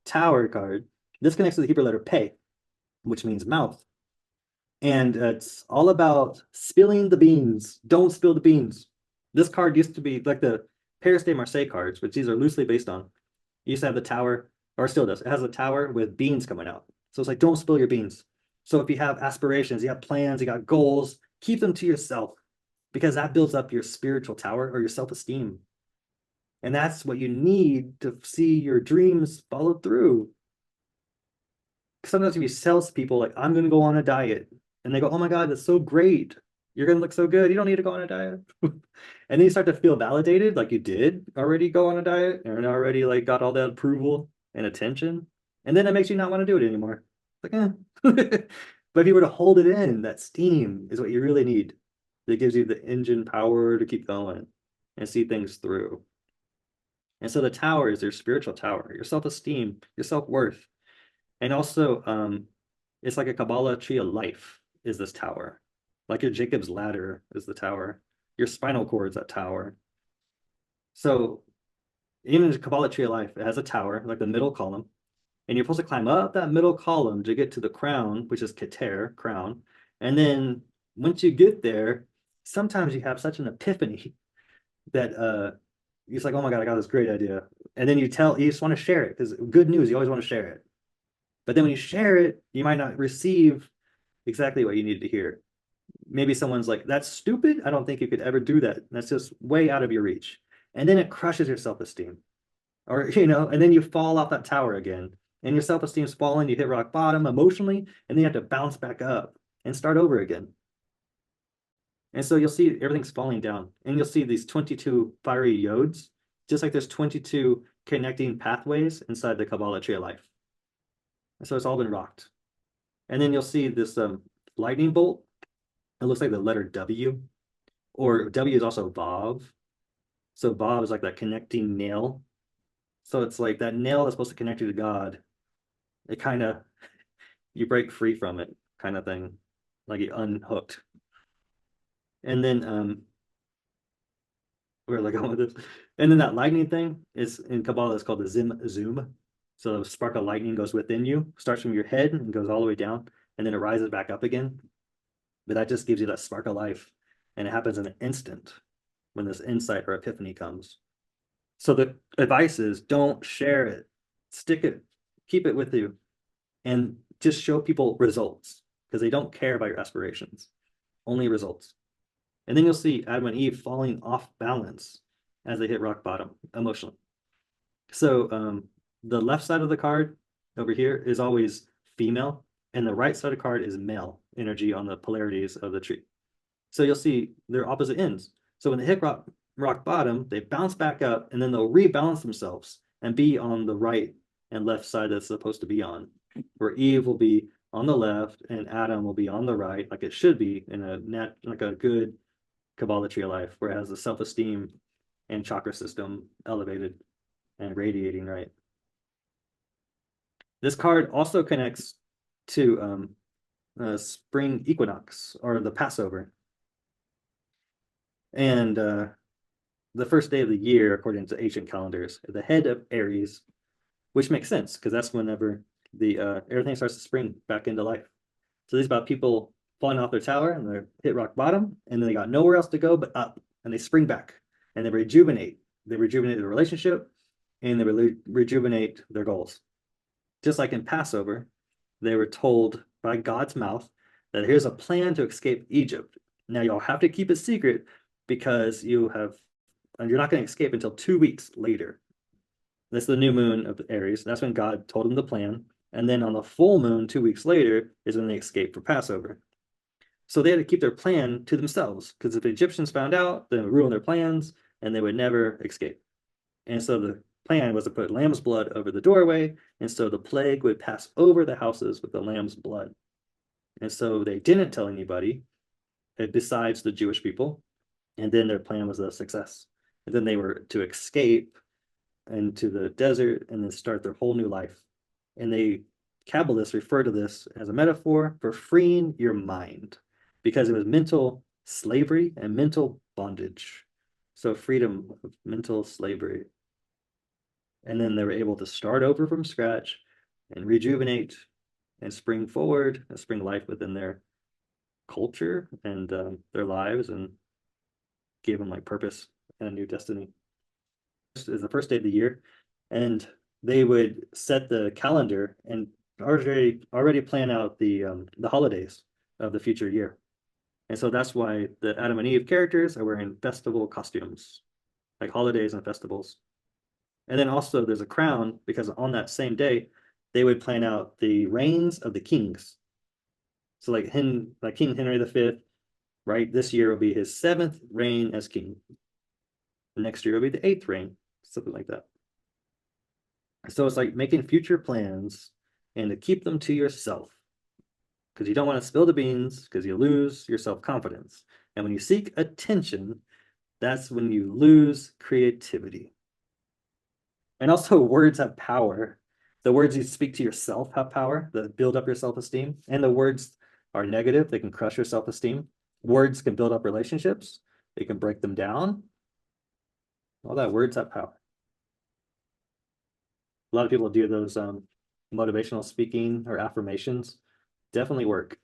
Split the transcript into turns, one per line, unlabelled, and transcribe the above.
Tower card. This connects to the Hebrew letter Pei, which means mouth. And it's all about spilling the beans. Don't spill the beans. This card used to be like the Paris de Marseille cards, which these are loosely based on. It used to have the tower, or still does. It has a tower with beans coming out. So it's like, don't spill your beans. So if you have aspirations, you have plans, you got goals, keep them to yourself because that builds up your spiritual tower or your self-esteem. And that's what you need to see your dreams follow through. Sometimes if you sell people like, I'm going to go on a diet, and they go, oh my God, that's so great. You're going to look so good. You don't need to go on a diet. And then you start to feel validated, like you did already go on a diet and already like got all that approval and attention. And then it makes you not want to do it anymore. Like, eh. But if you were to hold it in, that steam is what you really need. It gives you the engine power to keep going and see things through. And so the tower is your spiritual tower, your self-esteem, your self-worth. And also, it's like a Kabbalah tree of life is this tower. Like your Jacob's ladder is the tower. Your spinal cord is that tower. So even the Kabbalah tree of life, it has a tower, like the middle column. And you're supposed to climb up that middle column to get to the crown, which is Keter, crown. And then once you get there, sometimes you have such an epiphany that it's like, oh my God, I got this great idea. And then you just want to share it because good news, you always want to share it. But then when you share it, you might not receive exactly what you needed to hear. Maybe someone's like, that's stupid. I don't think you could ever do that. That's just way out of your reach. And then it crushes your self-esteem. Or, and then you fall off that tower again. And your self-esteem's falling, you hit rock bottom emotionally, and then you have to bounce back up and start over again. And so you'll see everything's falling down. And you'll see these 22 fiery yods, just like there's 22 connecting pathways inside the Kabbalah tree of life. So it's all been rocked. And then you'll see this lightning bolt. It looks like the letter W, or W is also Vav. So Vav is like that connecting nail. So it's like that nail that's supposed to connect you to God. It kind of, you break free from it kind of thing, like you unhooked. And then, where am I going with this? And then that lightning thing is in Kabbalah, it's called the Zim Zoom. So the spark of lightning goes within you, starts from your head and goes all the way down, and then it rises back up again. But that just gives you that spark of life. And it happens in an instant when this insight or epiphany comes. So the advice is don't share it, stick it, keep it with you, and just show people results because they don't care about your aspirations, only results. And then you'll see Adam and Eve falling off balance as they hit rock bottom emotionally. So the left side of the card over here is always female, and the right side of the card is male energy on the polarities of the tree. So you'll see they're opposite ends. So when they hit rock bottom, they bounce back up, and then they'll rebalance themselves and be on the right and left side that's supposed to be on, where Eve will be on the left and Adam will be on the right, like it should be in like a good Kabbalah tree of life, where it has the self-esteem and chakra system elevated and radiating right. This card also connects to spring equinox or the Passover. And the first day of the year, according to ancient calendars, the head of ARIES, which makes sense because that's whenever the everything starts to spring back into life. So these about people falling off their tower and they hit rock bottom, and then they got nowhere else to go but up, and they spring back and they rejuvenate. They rejuvenate the relationship and they rejuvenate their goals. Just like in Passover, they were told by God's mouth that here's a plan to escape Egypt. Now you'll have to keep it secret because you're not going to escape until 2 weeks later. That's the new moon of Aries. That's when God told them the plan. And then on the full moon, 2 weeks later, is when they escape for Passover. So they had to keep their plan to themselves because if the Egyptians found out, then it would ruin their plans and they would never escape. And so the plan was to put lamb's blood over the doorway. And so the plague would pass over the houses with the lamb's blood. And so they didn't tell anybody besides the Jewish people. And then their plan was a success. And then they were to escape into the desert and then start their whole new life. And Kabbalists refer to this as a metaphor for freeing your mind because it was mental slavery and mental bondage. So freedom of mental slavery. And then they were able to start over from scratch and rejuvenate and spring forward and spring life within their culture and their lives, and gave them like purpose and a new destiny. This is the first day of the year, and they would set the calendar and already plan out the holidays of the future year. And so that's why the Adam and Eve characters are wearing festival costumes, like holidays and festivals. And then also there's a crown, because on that same day, they would plan out the reigns of the kings. So like King Henry V, right? This year will be his 7th reign as king. The next year will be the 8th reign, something like that. So it's like making future plans and to keep them to yourself, because you don't want to spill the beans, because you lose your self-confidence. And when you seek attention, that's when you lose creativity. And also, words have power. The words you speak to yourself have power that build up your self-esteem. And the words are negative, they can crush your self-esteem. Words can build up relationships, they can break them down. All that, words have power. A lot of people do those motivational speaking or affirmations. Definitely work.